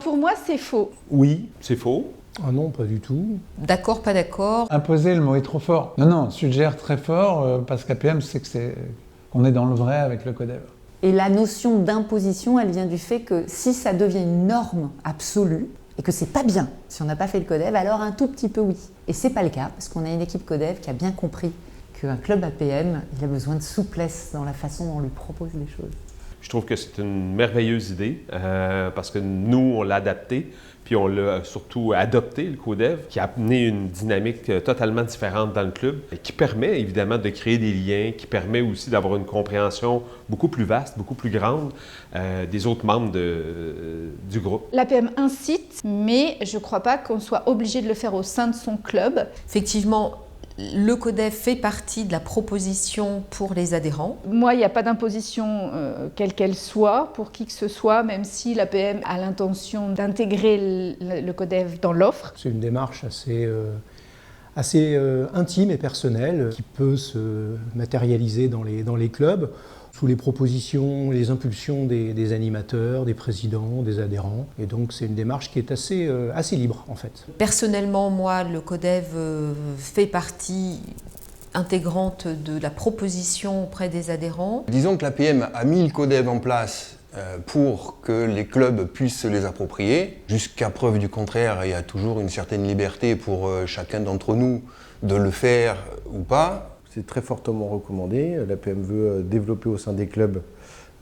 Pour moi, c'est faux. Oui. C'est faux. Ah non, pas du tout. D'accord, pas d'accord. Imposer, le mot est trop fort. Non, suggère très fort, parce qu'APM sait qu'on est dans le vrai avec le codev. Et la notion d'imposition, elle vient du fait que si ça devient une norme absolue, et que c'est pas bien, si on n'a pas fait le codev, alors un tout petit peu oui. Et c'est pas le cas, parce qu'on a une équipe codev qui a bien compris qu'un club APM, il a besoin de souplesse dans la façon dont on lui propose les choses. Je trouve que c'est une merveilleuse idée parce que nous, on l'a adapté, puis on l'a surtout adopté, le codev, qui a amené une dynamique totalement différente dans le club, et qui permet évidemment de créer des liens, qui permet aussi d'avoir une compréhension beaucoup plus vaste, beaucoup plus grande des autres membres du groupe. L'APM incite, mais je ne crois pas qu'on soit obligé de le faire au sein de son club. Effectivement, le codev fait partie de la proposition pour les adhérents. Moi, il n'y a pas d'imposition quelle qu'elle soit pour qui que ce soit, même si l'APM a l'intention d'intégrer le codev dans l'offre. C'est une démarche assez intime et personnelle qui peut se matérialiser dans les clubs sous les propositions, les impulsions des animateurs, des présidents, des adhérents. Et donc c'est une démarche qui est assez libre en fait. Personnellement, moi, le codev fait partie intégrante de la proposition auprès des adhérents. Disons que l'APM a mis le codev en place pour que les clubs puissent se les approprier. Jusqu'à preuve du contraire, il y a toujours une certaine liberté pour chacun d'entre nous de le faire ou pas. C'est très fortement recommandé. L'APM veut développer au sein des clubs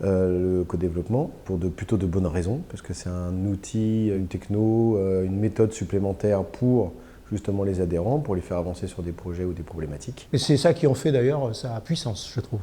le co-développement pour plutôt de bonnes raisons, parce que c'est un outil, une techno, une méthode supplémentaire pour justement les adhérents, pour les faire avancer sur des projets ou des problématiques. Et c'est ça qui en fait d'ailleurs sa puissance, je trouve.